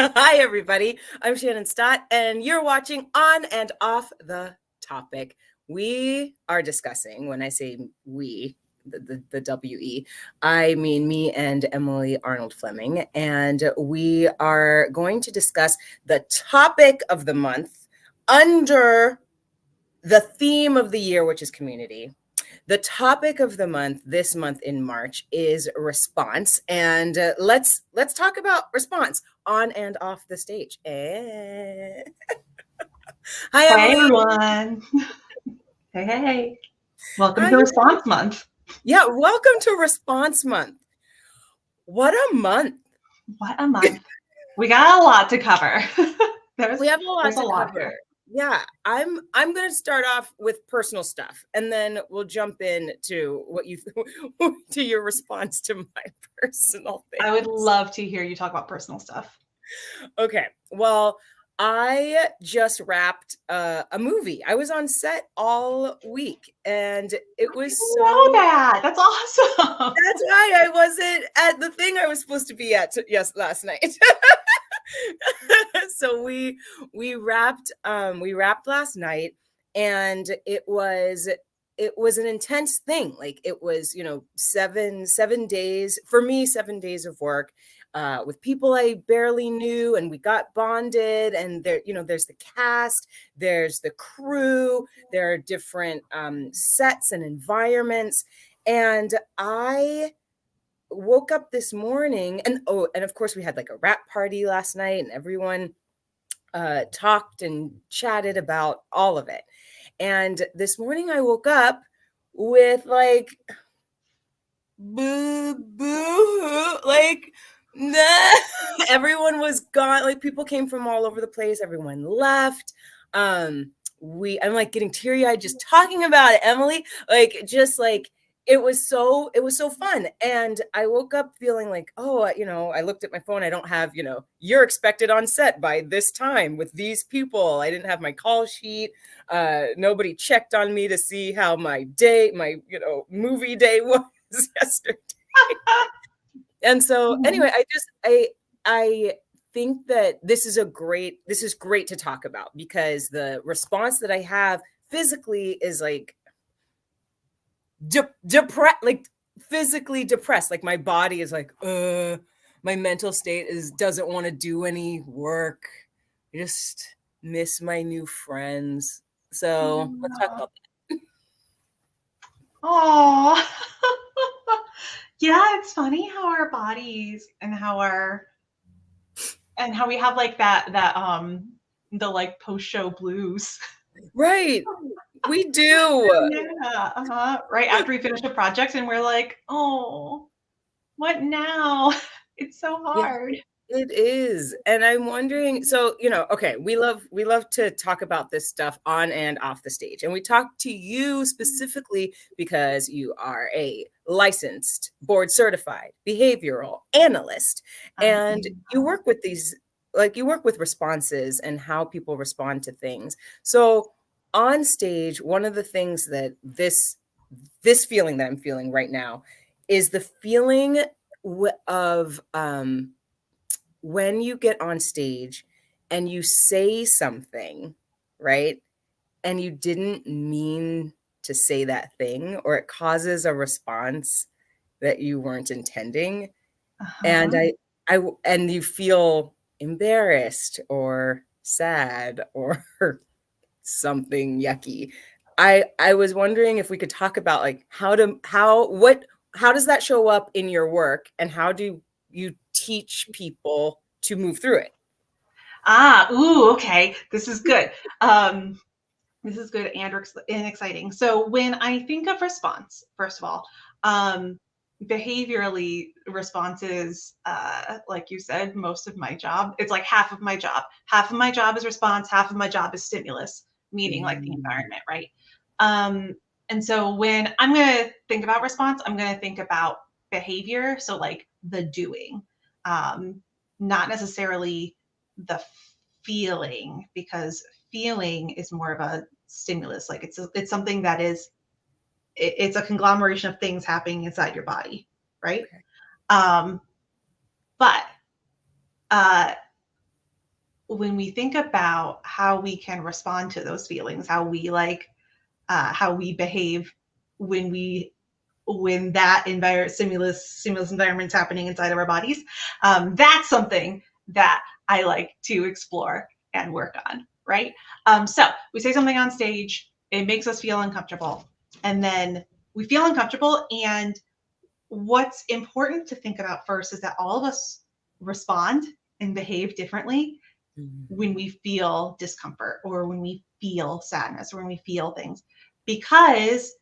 Hi, everybody. I'm Shannon Stott, and you're watching On and Off the Topic. We are discussing, when I say we, the WE, I mean me and Emily Arnold Fleming, and we are going to discuss the topic of the month under the theme of the year, which is community. The topic of the month this month in March is response, and let's talk about response on and off the stage. Hi, Hey Emily. everyone. Hey. Welcome Hi. to Response Month. Yeah, welcome to Response Month. What a month! What a month. We got a lot to cover. We have a lot there's a to lot cover. here. Yeah, I'm going to start off with personal stuff, and then we'll jump in to what you to your response to my personal thing. I would love to hear you talk about personal stuff. Okay. Well, I just wrapped a movie. I was on set all week, and it was I know that. That's awesome. that's why I wasn't at the thing I was supposed to be at last night. So we wrapped last night, and it was an intense thing. Like, it was, 7 days for me, 7 days of work with people I barely knew, and we got bonded. And there's the cast, there's the crew, there are different sets and environments. And I woke up this morning, and of course we had like a wrap party last night, and everyone talked and chatted about all of it. And this morning I woke up with like boo boo, like nah. Everyone was gone. Like, people came from all over the place. Everyone left. I'm like getting teary-eyed just talking about it, Emily. Like, just like it was so fun. And I woke up feeling like, I looked at my phone. I don't have, you're expected on set by this time with these people. I didn't have my call sheet. Nobody checked on me to see how my movie day was yesterday. And so anyway, I think that this is great to talk about, because the response that I have physically is like depressed, like physically depressed. Like, my body is like, my mental state doesn't want to do any work. I just miss my new friends. So let's talk about that. Oh. Yeah, it's funny how our bodies and how we have like the like post-show blues. Right. We do. Yeah, right after we finish a project and we're like, oh, what now? It's so Yeah. hard. It is. And I'm wondering, so, okay, we love to talk about this stuff on and off the stage. And we talk to you specifically because you are a licensed, board certified behavioral analyst. And you work with responses and how people respond to things. So on stage, one of the things that this feeling that I'm feeling right now is the feeling of when you get on stage and you say something, right? And you didn't mean to say that thing, or it causes a response that you weren't intending. And Uh-huh. and you feel embarrassed or sad or something yucky. I was wondering if we could talk about, like, how does that show up in your work, and how do you teach people to move through it? Ooh, okay. This is good. This is good and exciting. So when I think of response, first of all, behaviorally responses, like you said, most of my job, it's like half of my job. Half of my job is response, half of my job is stimulus, meaning like the Mm. environment, right? Um, and so when I'm going to think about response, I'm going to think about behavior. So like the doing, um, not necessarily the feeling, because feeling is more of a stimulus. Like it's something that it's a conglomeration of things happening inside your body, right? Okay. Um, but uh, when we think about how we can respond to those feelings, how we behave when that stimulus environment's happening inside of our bodies, that's something that I like to explore and work on, right? So we say something on stage, it makes us feel uncomfortable, and then we feel uncomfortable. And what's important to think about first is that all of us respond and behave differently when we feel discomfort or when we feel sadness or when we feel things, because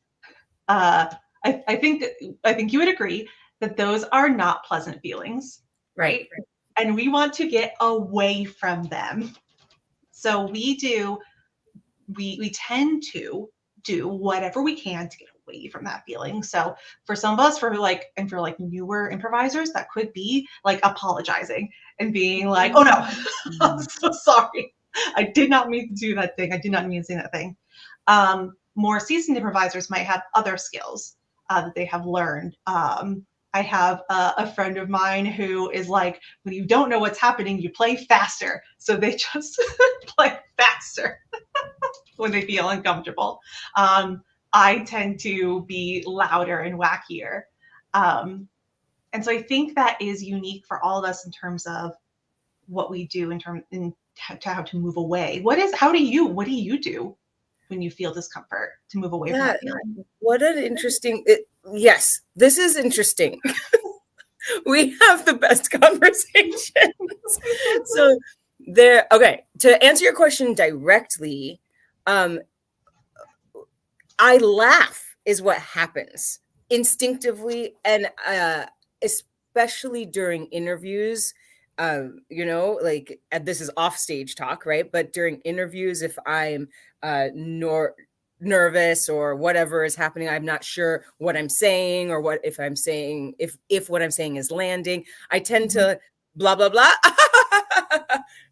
I think you would agree that those are not pleasant feelings, right? And we want to get away from them. So we tend to do whatever we can to get away from that feeling. So for some of us, for like newer improvisers, that could be like apologizing and being like, "Oh no, I'm so sorry. I did not mean to do that thing. I did not mean to say that thing." More seasoned improvisers might have other skills that they have learned. I have a friend of mine who is like, when you don't know what's happening, you play faster. So they just play faster when they feel uncomfortable. I tend to be louder and wackier. And so I think that is unique for all of us in terms of what we do in how to move away. What do you do when you feel discomfort to move away from that feeling? What an interesting, yes, this is interesting. We have the best conversations. So okay, to answer your question directly, I laugh is what happens instinctively, and especially during interviews. Like this is off stage talk, right? But during interviews, if I'm nervous or whatever is happening, I'm not sure what I'm saying or what if I'm saying if what I'm saying is landing, I tend to blah blah blah,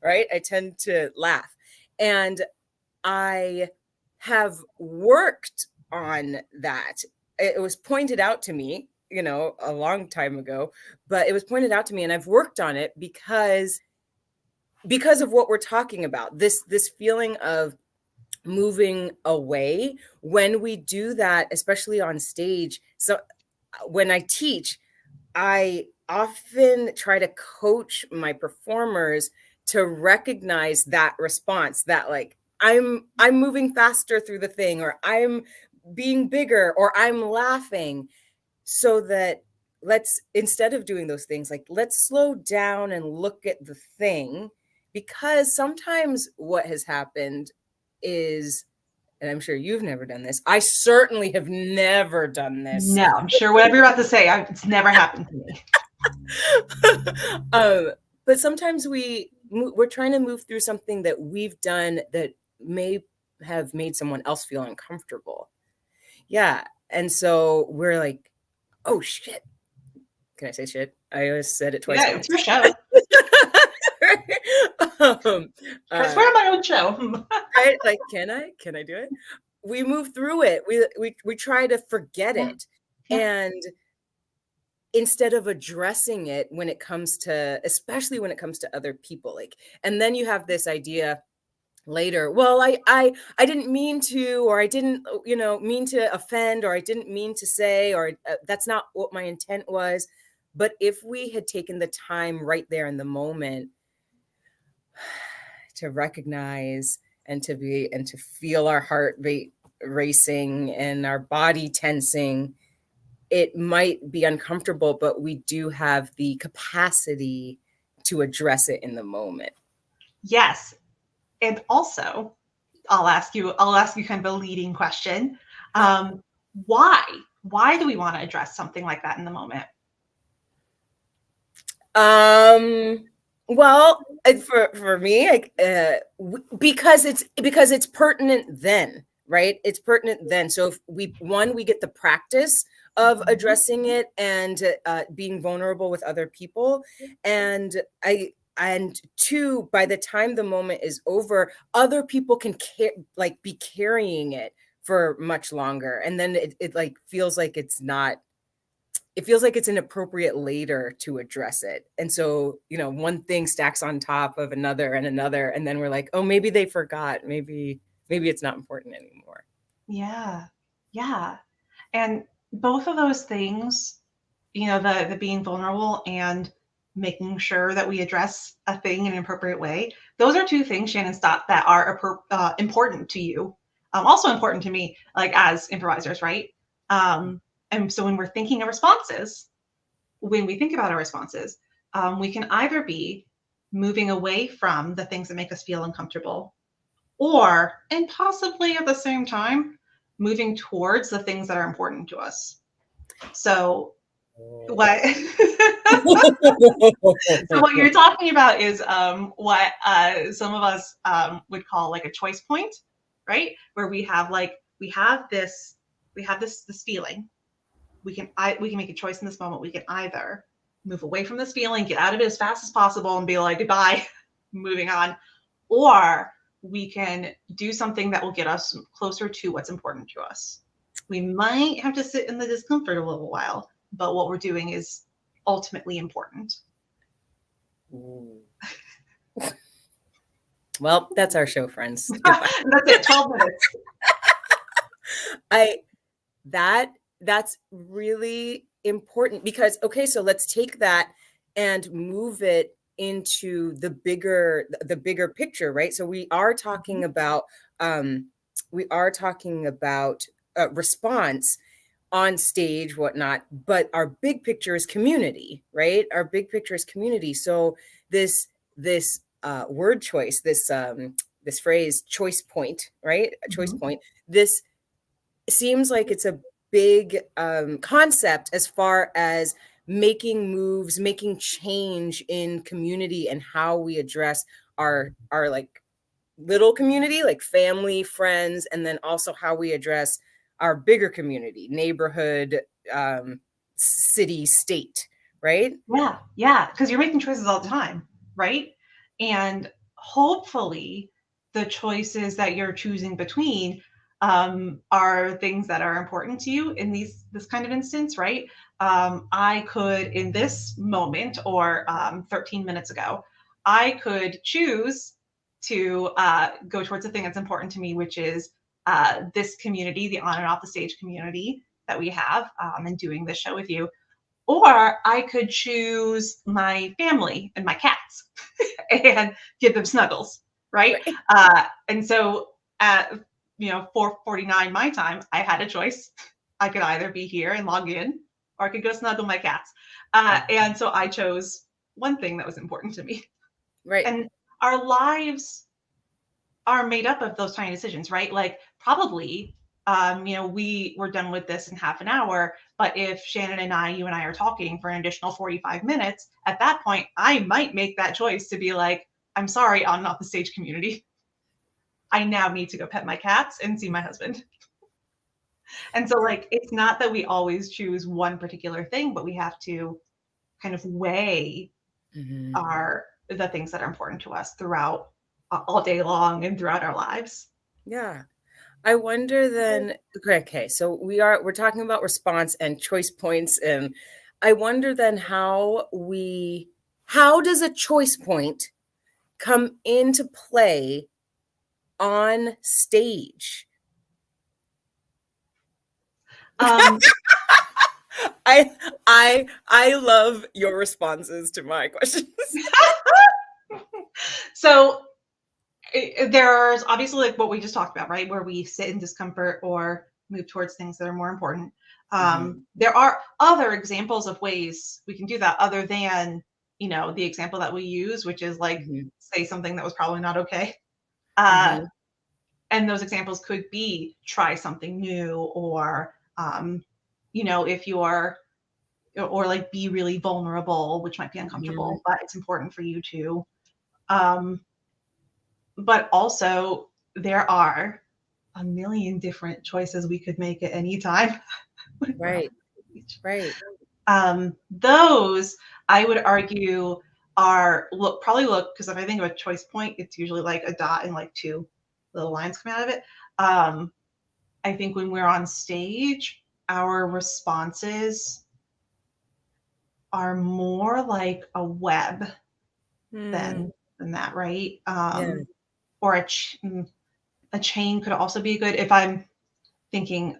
right? I tend to laugh, and I have worked on that. It was pointed out to me, a long time ago, but it was pointed out to me, and I've worked on it because of what we're talking about. This feeling of moving away when we do that, especially on stage. So when I teach, I often try to coach my performers to recognize that response, that like I'm moving faster through the thing, or I'm being bigger, or I'm laughing, so that instead of doing those things, like let's slow down and look at the thing, because sometimes what has happened is, and I'm sure you've never done this, I certainly have never done this. No, I'm sure whatever you're about to say, it's never happened to me. But sometimes we're trying to move through something that we've done that may have made someone else feel uncomfortable. Yeah. And so we're like, oh shit. Can I say shit? I always said it twice. Yeah, it's your show. I swear on my own show. Right? Like, can I do it? We move through it. We try to forget it. Yeah. And instead of addressing it especially when it comes to other people, like, and then you have this idea later, well, I didn't mean to, or I didn't, mean to offend, or I didn't mean to say, or that's not what my intent was. But if we had taken the time right there in the moment to recognize and to feel our heart rate racing and our body tensing, it might be uncomfortable, but we do have the capacity to address it in the moment. Yes. And also, I'll ask you kind of a leading question. Why do we want to address something like that in the moment? Well, for me, because it's pertinent then, right? It's pertinent then. So if we get the practice of addressing it and being vulnerable with other people, and two, by the time the moment is over, other people can be carrying it for much longer, and then it like feels like it's not it feels like it's inappropriate later to address it. And so, you know, one thing stacks on top of another and another, and then we're like, oh, maybe they forgot. Maybe it's not important anymore. Yeah. Yeah. And both of those things, the being vulnerable and making sure that we address a thing in an appropriate way, those are two things, Shannon, Stott, that are important to you. Also important to me, like as improvisers, right? And so when we're thinking of responses, when we think about our responses, we can either be moving away from the things that make us feel uncomfortable, or, and possibly at the same time, moving towards the things that are important to us. So what so what you're talking about is what some of us would call like a choice point, right? Where we have this feeling. We can make a choice in this moment. We can either move away from this feeling, get out of it as fast as possible, and be like goodbye, moving on, or we can do something that will get us closer to what's important to us. We might have to sit in the discomfort a little while, but what we're doing is ultimately important. Well, that's our show, friends. That's it, 12 minutes. I that that's really important because okay, so let's take that and move it into the bigger picture, right? So we are talking about response on stage, whatnot, but our big picture is community, right? Our big picture is community. So this word choice, this phrase choice point, right? A choice point. This seems like it's a big concept as far as making moves, making change in community and how we address our like little community, like family, friends, and then also how we address our bigger community, neighborhood, city, state, right? Yeah, because you're making choices all the time, right? And hopefully, the choices that you're choosing between are things that are important to you in this kind of instance, right? I could, in this moment or 13 minutes ago, I could choose to go towards the thing that's important to me, which is this community, the on and off the stage community that we have, and doing this show with you. Or I could choose my family and my cats and give them snuggles, right? Right. And so at 4:49 my time, I had a choice. I could either be here and log in, or I could go snuggle my cats. And so I chose one thing that was important to me. Right. And our lives are made up of those tiny decisions, right? Like probably, we were done with this in half an hour, but if Shannon and you and I are talking for an additional 45 minutes, at that point, I might make that choice to be like, I'm sorry, I'm not the stage community. I now need to go pet my cats and see my husband. And so like, it's not that we always choose one particular thing, but we have to kind of weigh Mhm. the things that are important to us throughout all day long and throughout our lives. Yeah. I wonder then, okay, so we're talking about response and choice points, and I wonder then how does a choice point come into play on stage? Um, I I love your responses to my questions. so there's obviously like what we just talked about, right? Where we sit in discomfort or move towards things that are more important. Mhm, There are other examples of ways we can do that other than, the example that we use, which is like mhm, say something that was probably not okay. Uh, mhm, and those examples could be try something new, or, if you're, or like be really vulnerable, which might be mhm. uncomfortable, but it's important for you to. Um, but also, there are a million different choices we could make at any time when we're on Right, stage. right. Those I would argue look because if I think of a choice point, it's usually like a dot and like two little lines come out of it. Um, I think when we're on stage, our responses are more like a web Hmm. than that, right? Yeah. Or a chain could also be good. If I'm thinking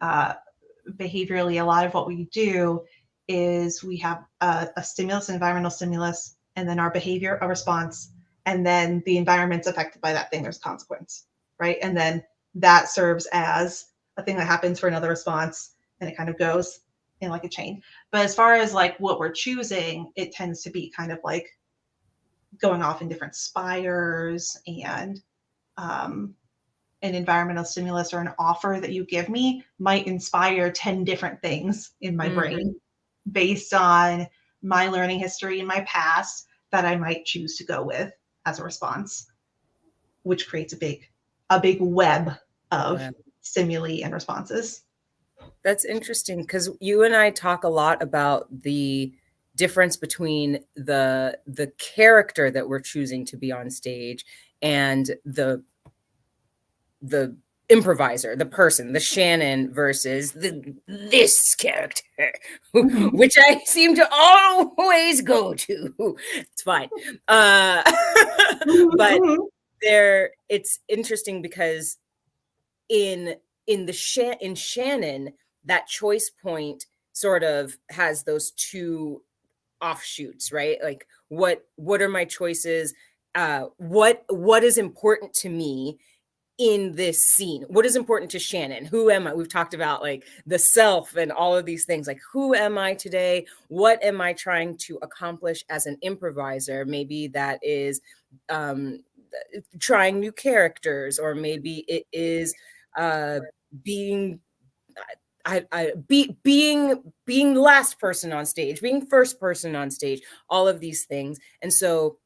behaviorally, a lot of what we do is we have a stimulus, an environmental stimulus, and then our behavior, a response, and then the environment's affected by that thing. There's consequence, right? And then that serves as a thing that happens for another response, and it kind of goes in like a chain. But as far as like what we're choosing, it tends to be kind of like going off in different spires, and um, an environmental stimulus or an offer that you give me might inspire 10 different things in my Mhm. brain based on my learning history in my past that I might choose to go with as a response, which creates a big web of Wow. stimuli and responses. That's interesting because you and I talk a lot about the difference between the character that we're choosing to be on stage and the improviser, the person, the Shannon versus this character, Mm-hmm. which I seem to always go to. It's fine. Uh, but Mm-hmm. it's interesting because in in Shannon, that choice point sort of has those two offshoots, right? Like what are my choices? What is important to me in this scene? What is important to Shannon? Who am I? We've talked about like the self and all of these things. Like, who am I today? What am I trying to accomplish as an improviser? Maybe that is um, trying new characters, or maybe it is uh, being being the last person on stage, being first person on stage, all of these things. And so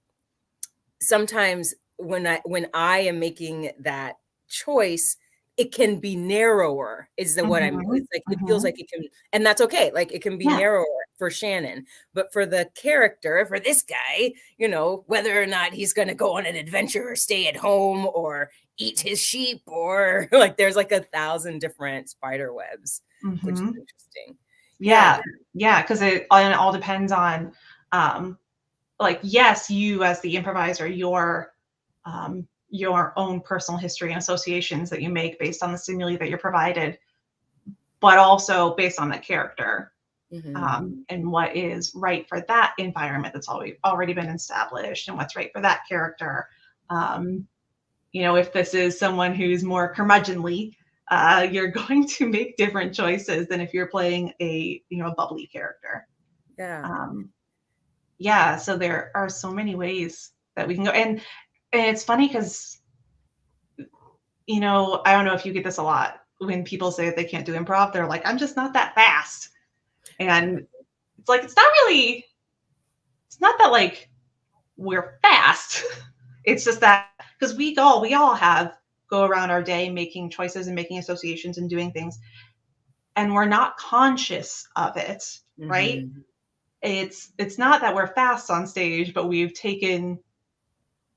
sometimes when I am making that choice, it can be narrower, is the what I'm Mm-hmm. it's like it feels Mm-hmm. like it can, and that's okay. Like it can be Yeah. narrower for Shannon, but for the character, for this guy, whether or not he's going to go on an adventure or stay at home or eat his sheep, or like there's like 1,000 different spider webs, which is Mm-hmm. interesting. Yeah. Yeah. Yeah. Because it all depends on um, like, yes, you as the improviser, your own personal history and associations that you make based on the stimuli that you're provided, but also based on the character, Hmm. and what is right for that environment that's already been established, and what's right for that character. Um, if this is someone who's more curmudgeonly, you're going to make different choices than if you're playing a bubbly character. Yeah. Um, yeah, so there are so many ways that we can go, and it's funny because I don't know if you get this a lot when people say that they can't do improv. They're like, I'm just not that fast, and it's like it's not that like we're fast. It's just that because we all have go around our day making choices and making associations and doing things, and we're not conscious of it, right? Hmm. It's not that we're fast on stage, but we've taken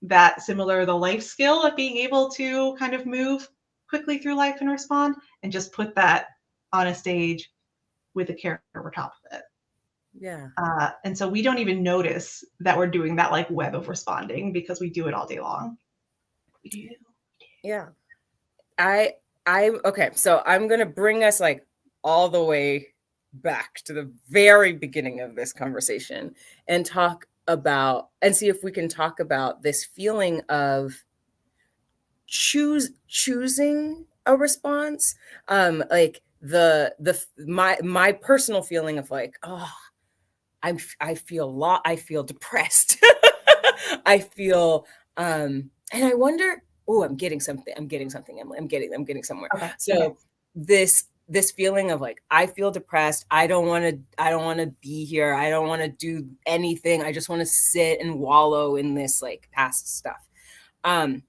that similar the life skill of being able to kind of move quickly through life and respond, and just put that on a stage with a character over top of it. Yeah. And so we don't even notice that we're doing that like web of responding because we do it all day long. We do. Yeah. I okay, so I'm gonna bring us like all the way back to the very beginning of this conversation and see if we can talk about this feeling of choosing a response. Like my personal feeling of like, oh, I feel depressed. I feel and I wonder, oh, I'm getting something, Emily. I'm getting somewhere. Okay. Okay. So this feeling of like I feel depressed. I don't want to be here. I don't want to do anything. I just want to sit and wallow in this like past stuff. Um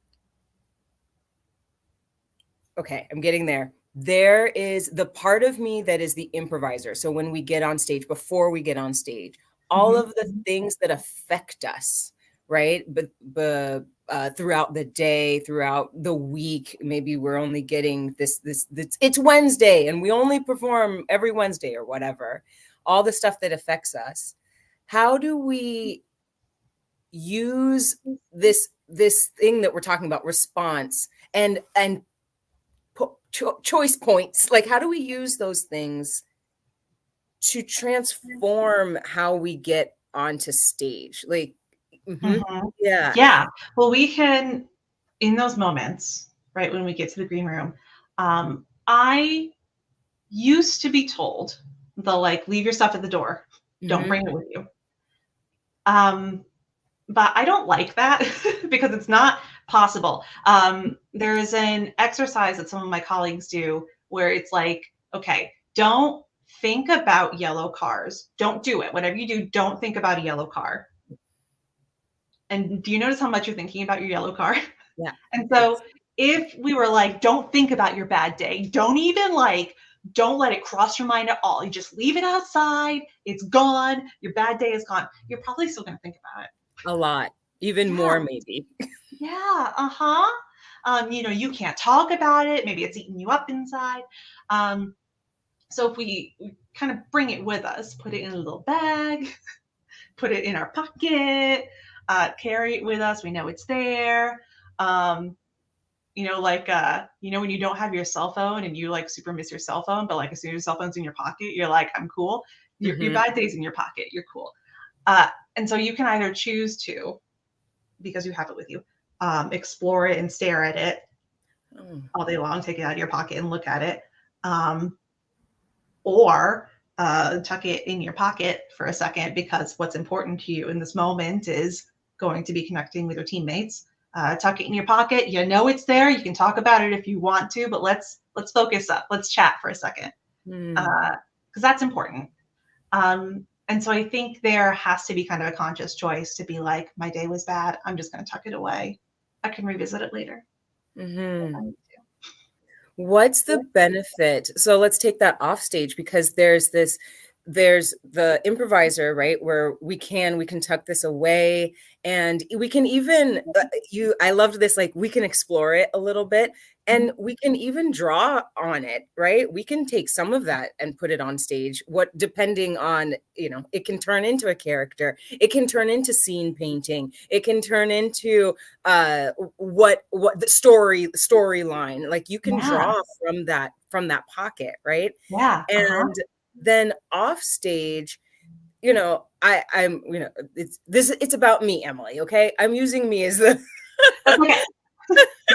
okay, I'm getting there. There is the part of me that is the improviser. So when we get on stage, before we get on stage, all Mm-hmm. of the things that affect us, right? But throughout the day, throughout the week, maybe we're only getting this. It's Wednesday, and we only perform every Wednesday or whatever. All the stuff that affects us. how do we use this thing that we're talking about, response and choice points, like how do we use those things to transform how we get onto stage, like Mhm. yeah. Yeah. Well, we can, in those moments, right, when we get to the green room, I used to be told the like, leave your stuff at the door, don't Hmm. bring it with you. Um, but I don't like that because it's not possible. There's an exercise that some of my colleagues do where it's like, okay, don't think about yellow cars. Don't do it. Whatever you do, don't think about a yellow car. And do you notice how much you're thinking about your yellow car? Yeah, And so it's if we were like, don't think about your bad day, don't even like, don't let it cross your mind at all. You just leave it outside. It's gone. Your bad day is gone. You're probably still going to think about it. a lot, even Yeah. more maybe. Yeah. Uh-huh. You can't talk about it. Maybe it's eating you up inside. Um, so if we kind of bring it with us, put it in a little bag, put it in our pocket, carry it with us. We know it's there. Um, when you don't have your cell phone and you like super miss your cell phone, but like as soon as your cell phone's in your pocket, you're like, I'm cool. Your Hmm. bad day's in your pocket. You're cool. And so you can either choose to, because you have it with you, explore it and stare at it Oh. all day long, take it out of your pocket and look at it, um, or tuck it in your pocket for a second because what's important to you in this moment is going to be connecting with your teammates. Tuck it in your pocket. You know it's there. You can talk about it if you want to, but let's focus up. Let's chat for a second Mm. because that's important. And so I think there has to be kind of a conscious choice to be like, my day was bad. I'm just going to tuck it away. I can revisit it later. Hmm. What's the benefit? So let's take that off stage because there's the improviser, right? Where we can tuck this away and we can even I loved this, like we can explore it a little bit and we can even draw on it, right? We can take some of that and put it on stage. What depending on, it can turn into a character. It can turn into scene painting. It can turn into what the storyline, like you can Yeah. draw from that pocket, right? Yeah. Uh-huh. And then off stage, I'm it's about me, Emily, okay? I'm using me as the That's okay.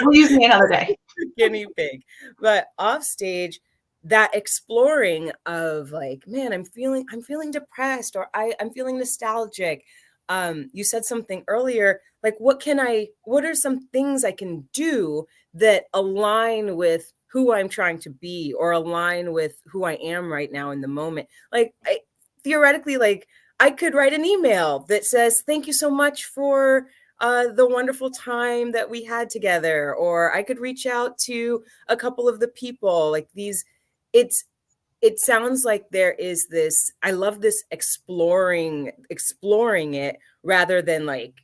We'll use me another day. guinea pig. But off stage, that exploring of like, man, I'm feeling depressed, or I'm feeling nostalgic. You said something earlier, like what are some things I can do that align with who I'm trying to be or align with who I am right now in the moment? Like theoretically, like I could write an email that says, thank you so much for the wonderful time that we had together, or I could reach out to a couple of the people, like these. It sounds like there is this, I love this exploring it rather than like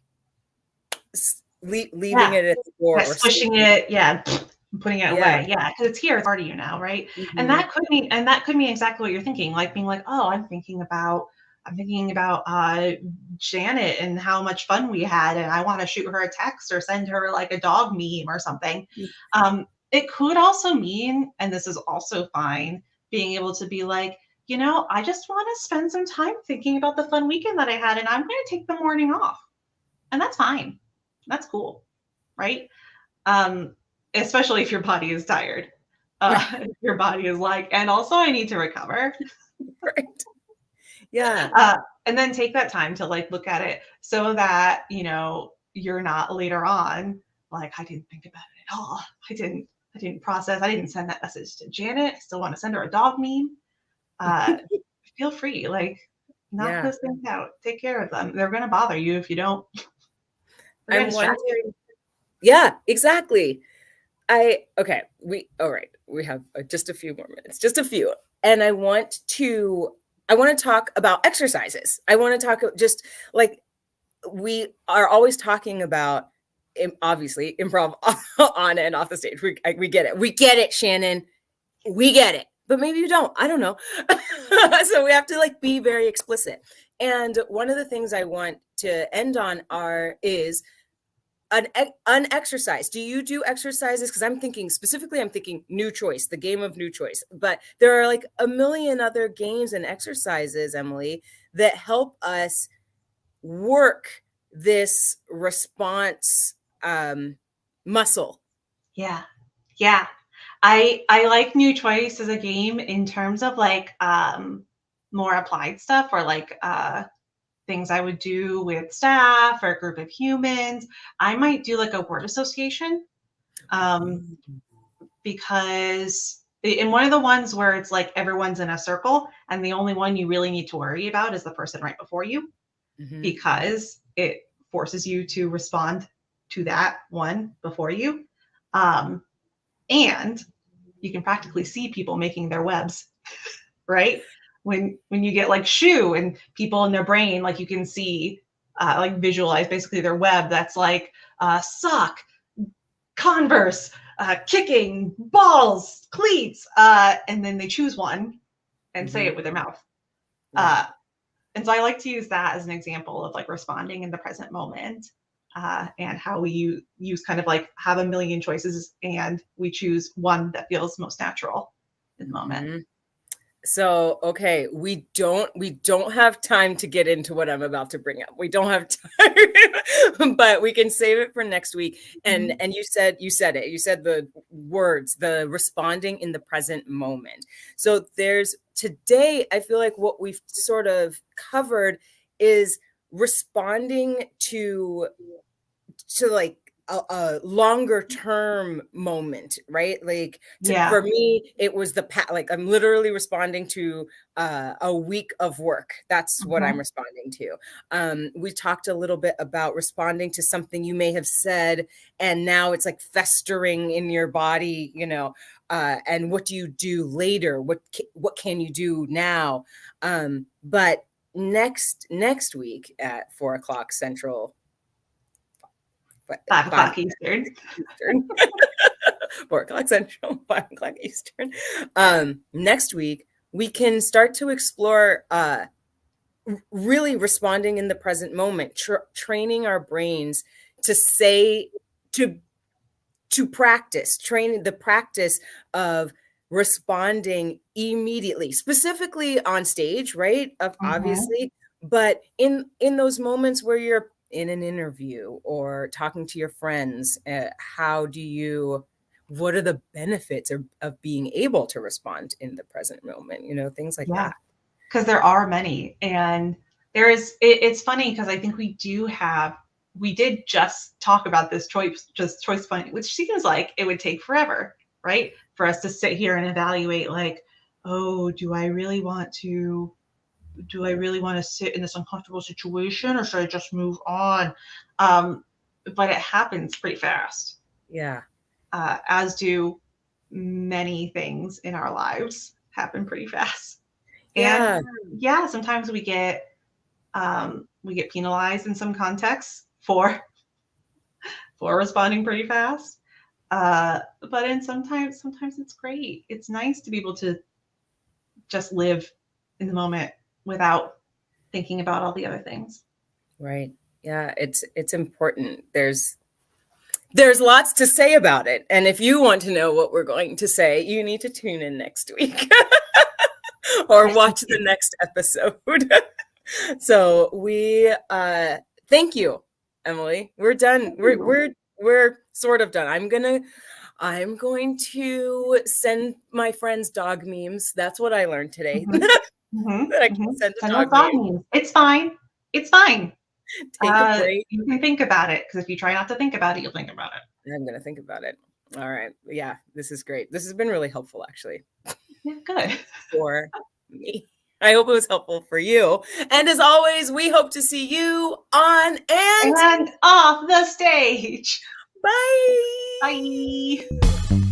leaving Yeah. it at the door Yeah, or squishing sleeping. it, yeah, putting it Yeah. away, yeah, because it's here, it's part of you now, right? And Hmm. that could mean exactly what you're thinking, like being like, "Oh, I'm thinking about, Janet and how much fun we had, and I wanna shoot her a text or send her, like, a dog meme or something." It could also mean, and this is also fine, being able to be like, I just wanna spend some time thinking about the fun weekend that I had, and I'm gonna take the morning off." And that's fine. That's cool, right? um, Especially if your body is tired. If your body is like, and also I need to recover. Right. Yeah. Uh, and then take that time to like look at it so that, you're not later on like, I didn't think about it at all. I didn't process. I didn't send that message to Janet. I still want to send her a dog meme. Uh, feel free, like, knock Yeah. those things out. Take care of them. They're going to bother you if you don't. They're going I'm to distract you. wondering. Yeah, exactly. Okay, all right. We have just a few more minutes, just a few. And I want to talk about exercises. I want to talk just like we are always talking about, obviously improv on and off the stage. We get it. We get it, Shannon. We get it. But maybe you don't. I don't know. So we have to like be very explicit. And one of the things I want to end on is an exercise. Do you do exercises? Because I'm thinking new choice, the game of new choice. But there are like a million other games and exercises, Emily, that help us work this response muscle. Yeah. Yeah. I like new choice as a game in terms of like more applied stuff, or like things I would do with staff or a group of humans. I might do like a word association, because in one of the ones where it's like everyone's in a circle and the only one you really need to worry about is the person right before you, because it forces you to respond to that one before you. And you can practically see people making their webs, right? When you get like shoe and people in their brain, like you can see, like visualize basically their web that's like sock, Converse, kicking, balls, cleats, and then they choose one and say it with their mouth. Right. And so I like to use that as an example of like responding in the present moment, and how we use kind of like have a million choices and we choose one that feels most natural in the moment. So, okay, we don't have time to get into what I'm about to bring up. We don't have time, but we can save it for next week. And you said it. You said the words, the responding in the present moment. So today, I feel like what we've sort of covered is responding to like a longer term moment, right? Like for me, it was like I'm literally responding to a week of work. That's what I'm responding to. We talked a little bit about responding to something you may have said, and now it's like festering in your body, and what do you do later? What can you do now? But next week at 4:00 Central, 5 o'clock Eastern. 4:00 Central, 5:00 Eastern. Next week, we can start to explore really responding in the present moment, training our brains to say, to practice, training the practice of responding immediately, specifically on stage, right? Obviously, but in those moments where you're in an interview or talking to your friends, what are the benefits of being able to respond in the present moment? Things like that. Because there are many, and it's funny because I think we did just talk about this choice funding, which seems like it would take forever, right? For us to sit here and evaluate like, oh, do I really want to sit in this uncomfortable situation, or should I just move on? But it happens pretty fast. Yeah. As do many things in our lives happen pretty fast. Yeah. And sometimes we get penalized in some contexts for responding pretty fast. But sometimes it's great. It's nice to be able to just live in the moment without thinking about all the other things. Right. Yeah, it's important. There's lots to say about it. And if you want to know what we're going to say, you need to tune in next week or watch the next episode. So we thank you, Emily. We're done. We're sort of done. I'm going to send my friends dog memes. That's what I learned today. That I can send a dog meme. It's fine. It's fine. Take a break. You can think about it, because if you try not to think about it, you'll think about it. I'm going to think about it. All right. Yeah, this is great. This has been really helpful, actually. Yeah, good. For me. I hope it was helpful for you. And as always, we hope to see you on and off the stage. Bye. Bye.